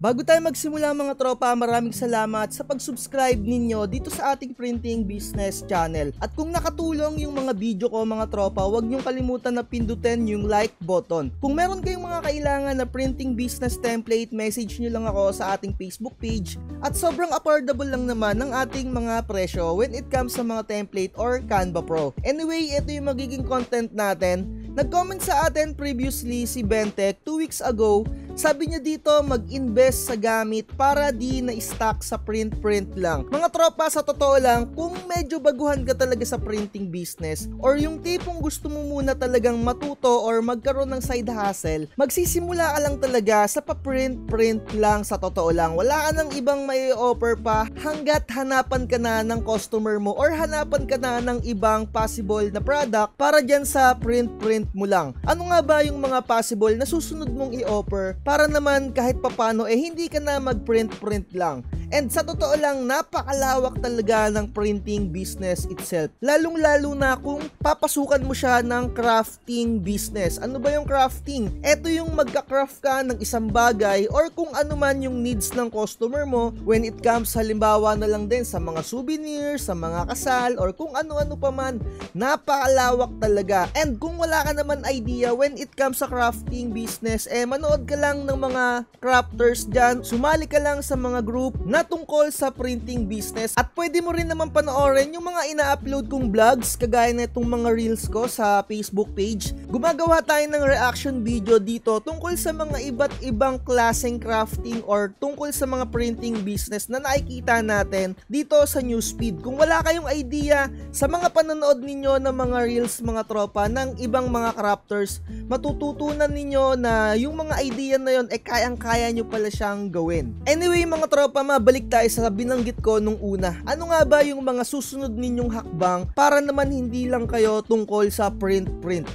Bago tayo magsimula mga tropa, maraming salamat sa pag-subscribe ninyo dito sa ating printing business channel. At kung nakatulong yung mga video ko mga tropa, huwag niyong kalimutan na pindutin yung like button. Kung meron kayong mga kailangan na printing business template, message niyo lang ako sa ating Facebook page. At sobrang affordable lang naman ng ating mga presyo when it comes sa mga template or Canva Pro. Anyway, ito yung magiging content natin. Nag-comment sa atin previously si Bentek 2 weeks ago. Sabi niya dito mag-invest sa gamit para di na-stock sa print lang. Mga tropa, sa totoo lang, kung medyo baguhan ka talaga sa printing business or yung tipong gusto mo muna talagang matuto or magkaroon ng side hustle, magsisimula ka lang talaga sa pa-print lang sa totoo lang. Wala ka nang ibang may offer pa hanggat hanapan ka na ng customer mo or hanapan ka na ng ibang possible na product para dyan sa print mo lang. Ano nga ba yung mga possible na susunod mong i-offer para naman kahit papano hindi ka na mag-print lang. And sa totoo lang, napakalawak talaga ng printing business itself. Lalong-lalo na kung papasukan mo siya ng crafting business. Ano ba yung crafting? Ito yung magka-craft ka ng isang bagay or kung ano man yung needs ng customer mo when it comes halimbawa na lang din sa mga souvenirs, sa mga kasal, or kung ano-ano pa man. Napakalawak talaga. And kung wala ka naman idea when it comes sa crafting business, manood ka lang ng mga crafters dyan. Sumali ka lang sa mga group na tungkol sa printing business at pwede mo rin naman panoorin yung mga ina-upload kong vlogs kagaya na itong mga reels ko sa Facebook page. Gumagawa tayo ng reaction video dito tungkol sa mga iba't ibang klaseng crafting or tungkol sa mga printing business na nakikita natin dito sa newsfeed. Kung wala kayong idea sa mga panonood ninyo ng mga reels mga tropa ng ibang mga crafters, matututunan ninyo na yung mga idea na yun kayang-kaya nyo pala siyang gawin. Anyway mga tropa, balik tayo sa binanggit ko nung una. Ano nga ba yung mga susunod ninyong hakbang para naman hindi lang kayo tungkol sa print?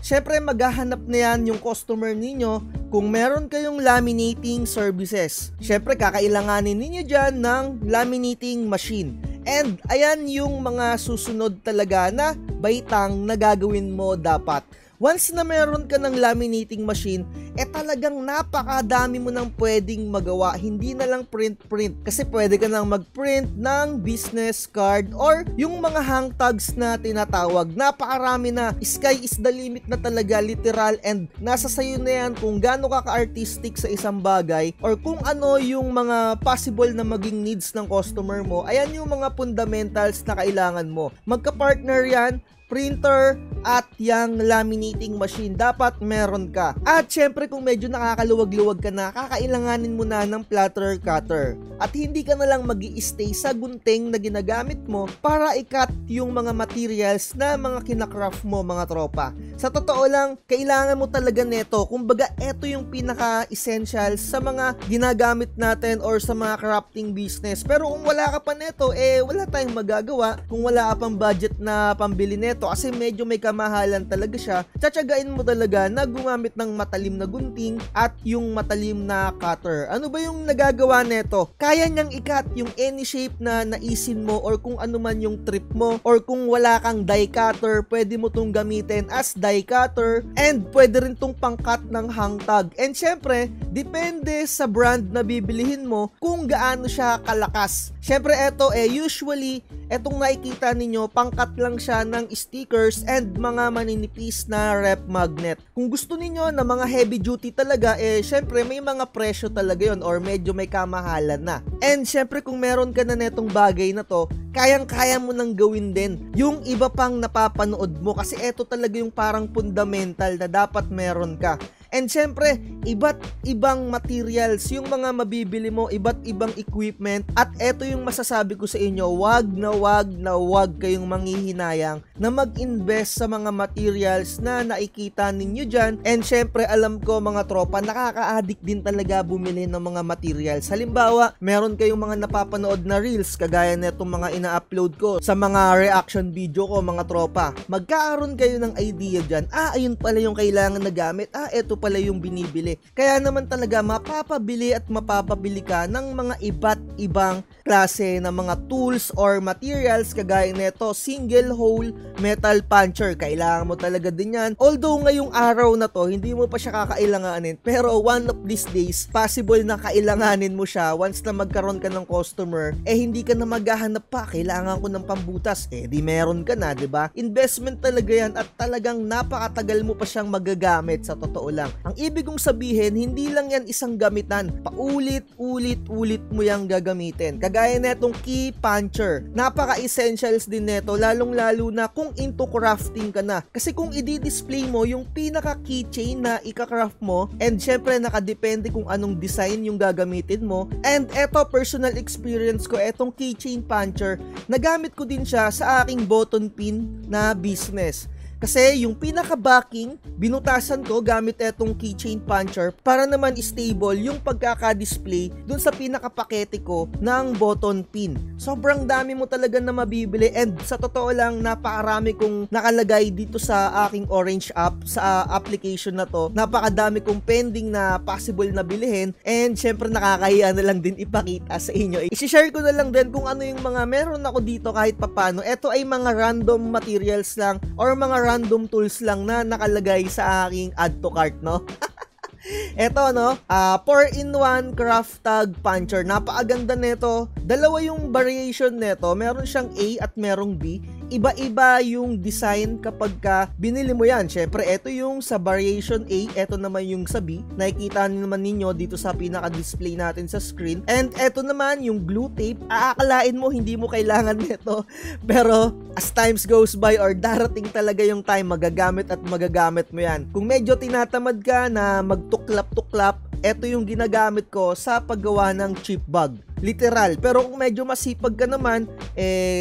Syempre maghahanap na yan yung customer ninyo kung meron kayong laminating services. Syempre kakailanganin ninyo dyan ng laminating machine. And ayan yung mga susunod talaga na baitang na gagawin mo dapat. Once na meron ka ng laminating machine, talagang napakadami mo nang pwedeng magawa. Hindi na lang print. Kasi pwede ka nang mag-print ng business card or yung mga hang tags na tinatawag. Napakarami na. Sky is the limit na talaga, literal. And nasa sayo na yan kung gaano ka ka-artistic sa isang bagay or kung ano yung mga possible na maging needs ng customer mo. Ayan yung mga fundamentals na kailangan mo. Magka-partner yan, printer at yung laminating machine, dapat meron ka. At syempre kung medyo nakakaluwag-luwag ka na, kakailanganin mo na ng platter cutter. At hindi ka na lang mag-i-stay sa gunting na ginagamit mo para i-cut yung mga materials na mga kinakraft mo mga tropa. Sa totoo lang, kailangan mo talaga neto. Kumbaga, eto yung pinaka-essential sa mga ginagamit natin or sa mga crafting business. Pero kung wala ka pa neto, wala tayong magagawa. Kung wala ka pang budget na pambili neto, kasi medyo may kamahalan talaga siya, tsatsagain mo talaga na gumamit ng matalim na gunting at yung matalim na cutter. Ano ba yung nagagawa neto? Kaya niyang i-cut yung any shape na naisin mo or kung ano man yung trip mo, or kung wala kang die cutter, pwede mo tong gamitin as die cutter, and pwede rin tong pang-cut ng hang tag. And syempre, depende sa brand na bibilihin mo kung gaano siya kalakas. Syempre eto usually, etong nakikita ninyo, pang-cut lang siya ng stickers and mga maninipis na rep magnet. Kung gusto niyo na mga heavy duty talaga, syempre may mga presyo talaga yon or medyo may kamahalan na. And syempre kung meron ka na netong bagay na to, kayang-kaya mo nang gawin din yung iba pang napapanood mo kasi eto talaga yung parang fundamental na dapat meron ka. And syempre, iba't ibang materials yung mga mabibili mo, iba't ibang equipment. At eto yung masasabi ko sa inyo, wag kayong manghihinayang na mag-invest sa mga materials na nakikita ninyo dyan. And syempre, alam ko mga tropa, nakaka-addict din talaga bumili ng mga materials. Halimbawa, meron kayong mga napapanood na reels, kagaya netong mga ina-upload ko sa mga reaction video ko mga tropa. Magkakaroon kayo ng idea dyan, ayun pala yung kailangan na gamit, eto pala yung binibili. Kaya naman talaga mapapabili at mapapabili ka ng mga iba't ibang klase ng mga tools or materials kagaya nito, single hole metal puncher. Kailangan mo talaga din yan. Although ngayong araw na to, hindi mo pa siya kakailanganin, pero one of these days, possible na kailanganin mo siya once na magkaroon ka ng customer, hindi ka na maghahanap pa, kailangan ko ng pambutas, di meron ka na, diba? Investment talaga yan at talagang napakatagal mo pa siyang magagamit sa totoo lang. Ang ibig kong sabihin, hindi lang yan isang gamitan, paulit-ulit mo yang gagamitin. Kagaya netong key puncher, napaka-essentials din neto, lalong-lalo na kung into crafting ka na. Kasi kung i-display mo yung pinaka keychain na ika-craft mo, and syempre nakadepende kung anong design yung gagamitin mo. And eto, personal experience ko, etong keychain puncher, nagamit ko din siya sa aking button pin na business. Kasi yung pinaka-backing, binutasan ko gamit etong keychain puncher para naman stable yung pagkaka-display dun sa pinaka-pakete ko ng button pin. Sobrang dami mo talaga na mabibili, and sa totoo lang, napakarami kong nakalagay dito sa aking Orange app, sa application na to. Napakadami kong pending na possible na bilihin, and syempre nakakahiya na lang din ipakita sa inyo. I-share ko na lang din kung ano yung mga meron ako dito kahit papano. Ito ay mga random materials lang or mga random tools lang na nakalagay sa aking add to cart, no? Eto, no, 4-in-1 craft tag puncher. Napakaganda nito. Dalawa yung variation nito. Meron siyang A at merong B. Iba-iba yung design kapag ka binili mo yan. Syempre, eto yung sa variation A, eto naman yung sa B. Nakikita naman ninyo dito sa pinaka-display natin sa screen. And eto naman yung glue tape. Aakalain mo hindi mo kailangan nito. Pero as times goes by or darating talaga yung time, magagamit at magagamit mo yan. Kung medyo tinatamad ka na magtuklap-tuklap, eto yung ginagamit ko sa paggawa ng chip bag. Literal. Pero kung medyo masipag ka naman,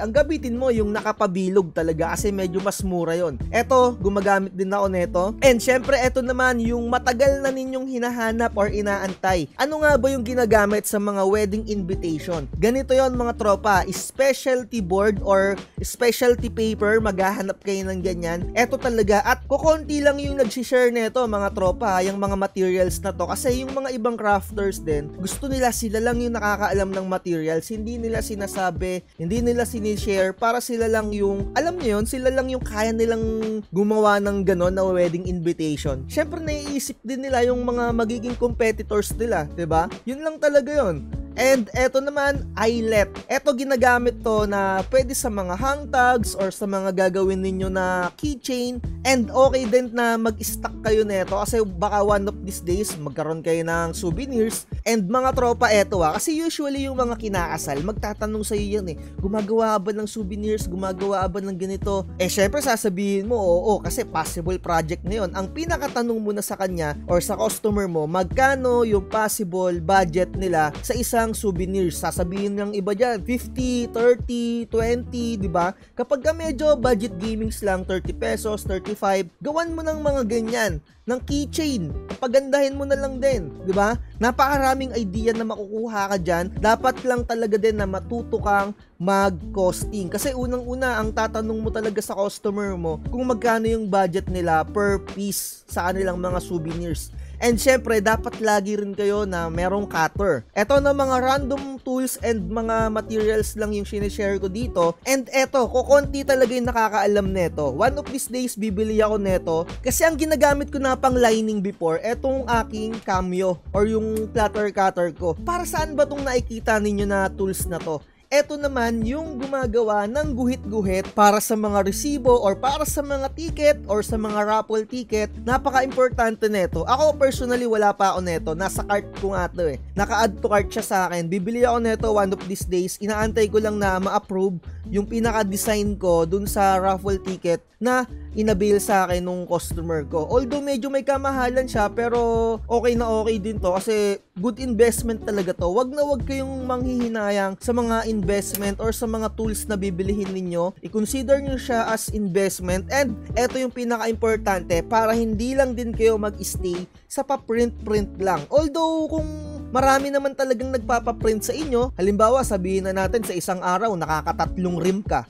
ang gamitin mo yung nakapabilog talaga kasi medyo mas mura yon. Eto, gumagamit din ako neto. And syempre, eto naman yung matagal na ninyong hinahanap or inaantay. Ano nga ba yung ginagamit sa mga wedding invitation? Ganito yon mga tropa, specialty board or specialty paper, maghahanap kayo ng ganyan. Eto talaga, at kukonti lang yung nag-share neto mga tropa, yung mga materials na to. Kasi yung mga ibang crafters din, gusto nila sila lang yung nakakaalam ng materials, hindi nila sinasabi, hindi nila sinishare, para sila lang yung, alam niyo yun, sila lang yung kaya nilang gumawa ng ganon na wedding invitation. Syempre naiisip din nila yung mga magiging competitors nila, 'di ba? Yun lang talaga yun. And eto naman, eyelet. Eto ginagamit to na pwede sa mga hang tags or sa mga gagawin ninyo na keychain. And okay din na mag-stock kayo neto kasi baka one of these days magkaroon kayo ng souvenirs. And mga tropa, eto kasi usually yung mga kinakasal, magtatanong sa iyo yan gumagawa ba ng souvenirs, gumagawa ba ng ganito? Syempre sasabihin mo, oo, kasi possible project na yun. Ang pinakatanong mo na sa kanya or sa customer mo, magkano yung possible budget nila sa isang souvenirs. Sasabihin ng iba dyan, 50, 30, 20, diba? Kapag ka medyo budget gamings lang, 30 pesos, 35, gawan mo ng mga ganyan, ng keychain. Pagandahin mo na lang din, diba? Napakaraming idea na makukuha ka dyan. Dapat lang talaga din na matuto kang mag-costing. Kasi unang-una, ang tatanong mo talaga sa customer mo kung magkano yung budget nila per piece sa kanilang mga souvenirs. And syempre, dapat lagi rin kayo na merong cutter. Eto na mga random tools and mga materials lang yung sinishare ko dito. And eto, kukonti talaga yung nakakaalam neto. One of these days, bibili ako neto. Kasi ang ginagamit ko na pang lining before, etong aking cameo or yung platter cutter ko. Para saan ba tong nakikita ninyo na tools na to? Eto naman yung gumagawa ng guhit-guhit para sa mga resibo or para sa mga ticket or sa mga raffle ticket. Napaka-importante neto. Ako personally wala pa ako neto. Nasa cart ko nga to Naka-add to cart siya sa akin. Bibili ako neto one of these days. Inaantay ko lang na ma-approve yung pinaka-design ko dun sa raffle ticket na inabil sa akin nung customer ko. Although medyo may kamahalan siya, pero okay na okay din to kasi good investment talaga to. Wag na wag kayong manghihinayang sa mga investment or sa mga tools na bibilihin ninyo. I-consider nyo siya as investment, and eto yung pinaka-importante para hindi lang din kayo mag-stay sa pa-print lang. Although kung marami naman talagang nagpapaprint sa inyo, halimbawa sabihin na natin sa isang araw nakakatatlong rim ka,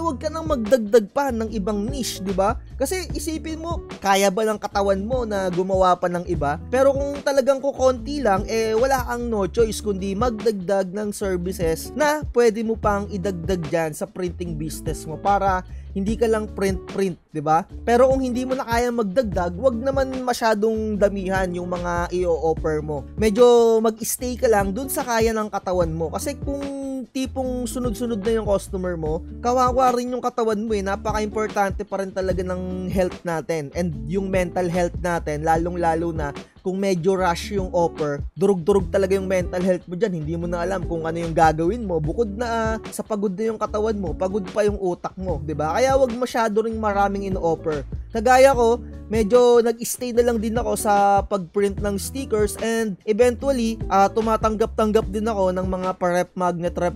wag ka nang magdagdag pa ng ibang niche, di ba? Kasi isipin mo, kaya ba ng katawan mo na gumawa pa ng iba? Pero kung talagang kukonti lang, wala kang no choice kundi magdagdag ng services na pwede mo pang idagdag dyan sa printing business mo para hindi ka lang print, 'di ba? Pero kung hindi mo na kaya magdagdag, wag naman masyadong damihan yung mga i-offer mo. Medyo mag-stay ka lang dun sa kaya ng katawan mo. Kasi kung tipong sunod-sunod na yung customer mo, kawawa rin yung katawan mo. Napaka-importante pa rin talaga ng health natin and yung mental health natin, lalong-lalo na kung medyo rush yung offer, durug-durug talaga yung mental health mo dyan. Hindi mo na alam kung ano yung gagawin mo. Bukod na sa pagod na yung katawan mo, pagod pa yung utak mo, 'di ba? Kaya wag masyado ring maraming in-offer. Kagaya ko, medyo nag-stay na lang din ako sa pag-print ng stickers and eventually, tumatanggap-tanggap din ako ng mga rep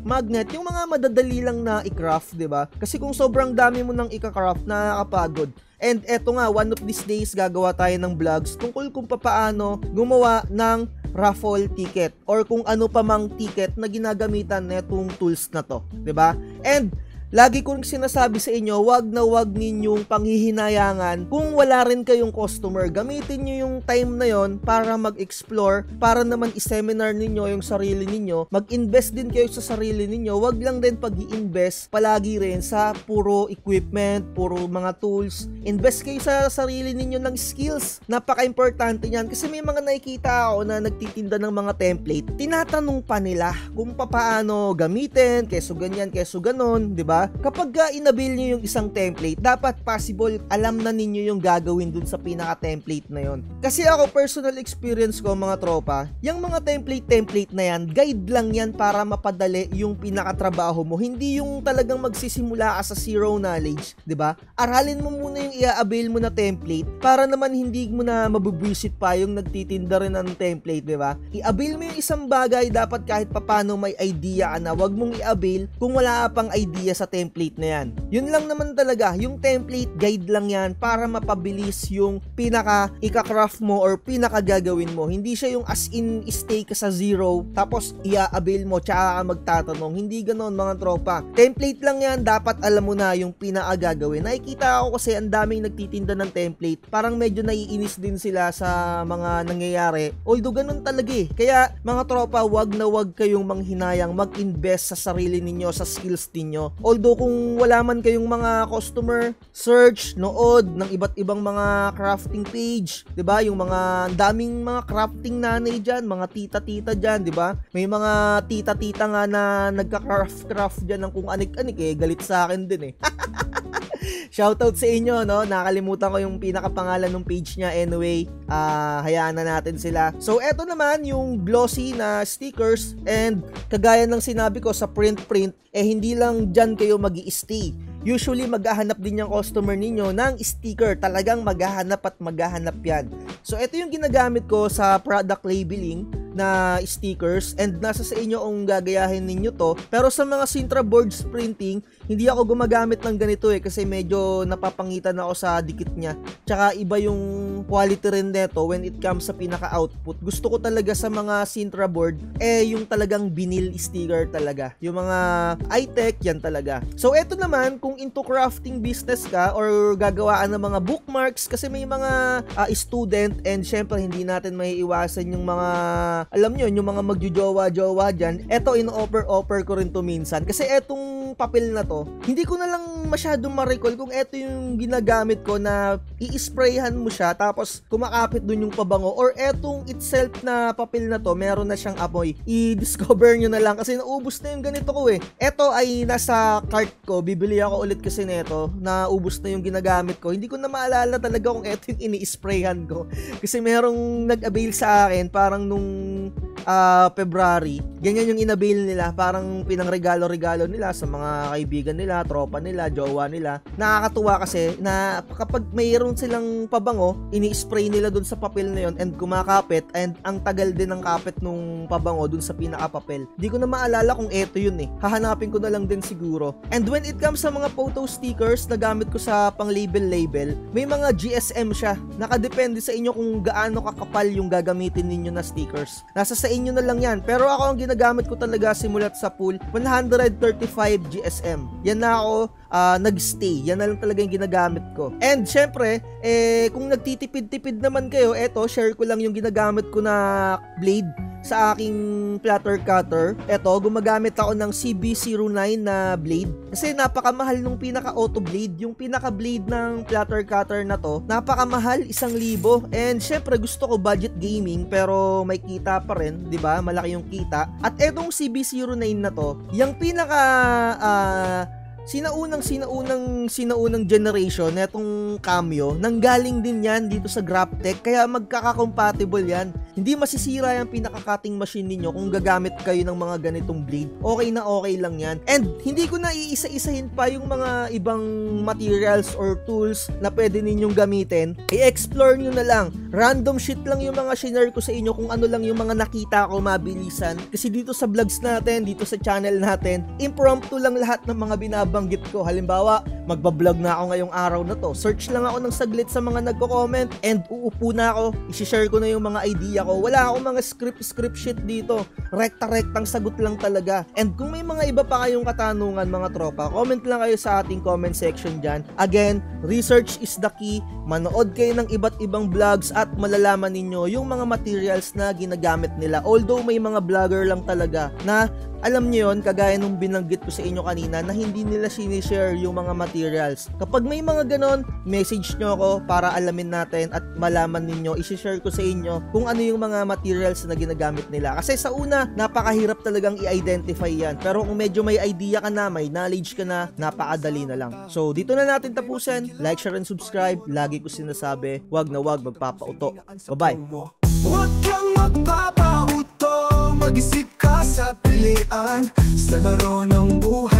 magnet, yung mga madadali lang na i-craft, 'di ba? Kasi kung sobrang dami mo nang i-craft, nakakapagod. And eto nga, one of these days gagawa tayo ng vlogs tungkol kung paano gumawa ng raffle ticket or kung ano pa mang ticket na ginagamitan netong tools na to, 'di ba? And lagi kong sinasabi sa inyo, wag na wag ninyong panghihinayangan kung wala rin kayong customer. Gamitin nyo yung time na yon para mag-explore, para naman i-seminar ninyo yung sarili ninyo. Mag-invest din kayo sa sarili ninyo. Wag lang din pag-i-invest palagi rin sa puro equipment, puro mga tools. Invest kayo sa sarili ninyo ng skills. Napaka-importante yan kasi may mga nakikita ako na nagtitinda ng mga template. Tinatanong pa nila kung paano gamitin, keso ganyan, keso ganon, di ba? Kapag inabil nyo yung isang template, dapat possible alam na ninyo yung gagawin dun sa pinaka-template na yon. Kasi ako, personal experience ko mga tropa, yung mga template na yan, guide lang yan para mapadali yung pinaka-trabaho mo. Hindi yung talagang magsisimula ka sa zero knowledge, di ba? Aralin mo muna yung i-avail mo na template para naman hindi mo na mabubwisit pa yung nagtitinda rin ng template, di ba? I-avail mo yung isang bagay, dapat kahit papano may idea ka na. Wag mong i-avail kung wala ka pang idea sa template na yan. Yun lang naman talaga, yung template guide lang yan para mapabilis yung pinaka ika-craft mo or pinaka gagawin mo. Hindi siya yung as in stay ka sa zero tapos i-avail mo tsaka ka magtatanong. Hindi ganon mga tropa. Template lang yan, dapat alam mo na yung pinaka gagawin. Nakikita ako kasi ang daming nagtitinda ng template. Parang medyo naiinis din sila sa mga nangyayari. Although ganon talaga eh. Kaya mga tropa, wag na wag kayong manghinayang mag-invest sa sarili ninyo, sa skills ninyo. Although kung wala man kayong mga customer, search, nood ng iba't ibang mga crafting page, 'di ba? Yung mga daming mga crafting nanay diyan, mga tita-tita diyan, 'di ba? May mga tita-tita nga na nagka-craft diyan ng kung anik-anik galit sa akin din eh. Shoutout sa inyo, no? Nakalimutan ko yung pinakapangalan ng page niya. Anyway, hayaan na natin sila. So, eto naman yung glossy na stickers and kagaya ng sinabi ko sa print, hindi lang dyan kayo mag-i-stay. Usually, maghahanap din yung customer ninyo ng sticker. Talagang maghahanap at maghahanap yan. So, ito yung ginagamit ko sa product labeling na stickers and nasa sa inyo kung gagayahin ninyo to. Pero sa mga Sintra boards printing, hindi ako gumagamit ng ganito kasi medyo napapangitan ako sa dikit niya. Tsaka iba yung quality rin neto when it comes sa pinaka-output. Gusto ko talaga sa mga Sintra board, yung talagang vinyl sticker talaga. Yung mga high-tech, yan talaga. So, eto naman, kung into crafting business ka or gagawaan ng mga bookmarks, kasi may mga student and syempre hindi natin maiiwasan yung mga alam nyo, yung mga magjojowa-jowa dyan, eto in-offer ko rin to minsan. Kasi etong papel na to, hindi ko na lang masyadong ma-recall kung eto yung ginagamit ko na i-sprayhan mo siya tapos kumakapit dun yung pabango or etong itself na papel na to, meron na siyang amoy. I-discover nyo na lang kasi naubos na yung ganito ko eh. Eto ay nasa cart ko, bibili ako ulit kasi neto, naubos na yung ginagamit ko. Hindi ko na maalala talaga kung eto yung ini-sprayhan ko. Kasi merong nag-avail sa akin parang nung February, ganyan yung inavail nila, parang pinangregalo-regalo nila sa mga kaibigan nila, tropa nila, jowa nila. Nakakatuwa kasi na kapag mayroon silang pabango, ini-spray nila dun sa papel na yun and kumakapit and ang tagal din ng kapit nung pabango dun sa pinakapapel. Di ko na maalala kung eto yun eh. Hahanapin ko na lang din siguro. And when it comes sa mga photo stickers na gamit ko sa pang-label, may mga GSM siya. Nakadepende sa inyo kung gaano kakapal yung gagamitin ninyo na stickers. Nasa sa inyo na lang yan. Pero ako ang ginagamit ko talaga simulat sa pool, 135 GSM. Yan na ako nagstay. Yan na lang talaga yung ginagamit ko. And syempre, kung nagtitipid-tipid naman kayo, eto, share ko lang yung ginagamit ko na blade sa aking platter cutter. Eto, gumagamit ako ng CB09 na blade. Kasi napakamahal nung pinaka-auto blade. Yung pinaka-blade ng platter cutter na to, napakamahal, 1,000. And syempre, gusto ko budget gaming, pero may kita pa rin, di ba? Malaki yung kita. At etong CB09 na to, yung pinaka sinaunang generation netong Cameo, nanggaling din yan dito sa Graptech, kaya magkaka-compatible yan. Hindi masisira yung pinaka-cutting machine ninyo kung gagamit kayo ng mga ganitong blade. Okay na okay lang yan. And hindi ko na iisa-isahin pa yung mga ibang materials or tools na pwede ninyong gamitin. I-explore nyo na lang. Random shit lang yung mga shinare ko sa inyo, kung ano lang yung mga nakita ko mabilisan. Kasi dito sa vlogs natin, dito sa channel natin, impromptu lang lahat ng mga binabanggit ko. Halimbawa, magbablog na ako ngayong araw na to. Search lang ako ng saglit sa mga nagko-comment and uupo na ako. I-share ko na yung mga idea ko. Wala akong mga script shit dito. Rekta-rektang sagot lang talaga. And kung may mga iba pa kayong katanungan mga tropa, comment lang kayo sa ating comment section dyan. Again, research is the key. Manood kayo ng iba't ibang vlogs at malalaman ninyo yung mga materials na ginagamit nila. Although may mga vlogger lang talaga na alam nyo yun, kagaya nung binanggit ko sa inyo kanina, na hindi nila sinishare yung mga materials. Kapag may mga ganon, message nyo ako para alamin natin at malaman ninyo, isishare ko sa inyo kung ano yung mga materials na ginagamit nila. Kasi sa una, napakahirap talagang i-identify yan. Pero kung medyo may idea ka na, may knowledge ka na, napakadali na lang. So, dito na natin tapusin. Like, share, and subscribe. Lagi ko sinasabi, wag na wag magpapauto. Bye-bye! Huwag kang magpapauto, mag-isip ka sa pilian sa laro ng buhay.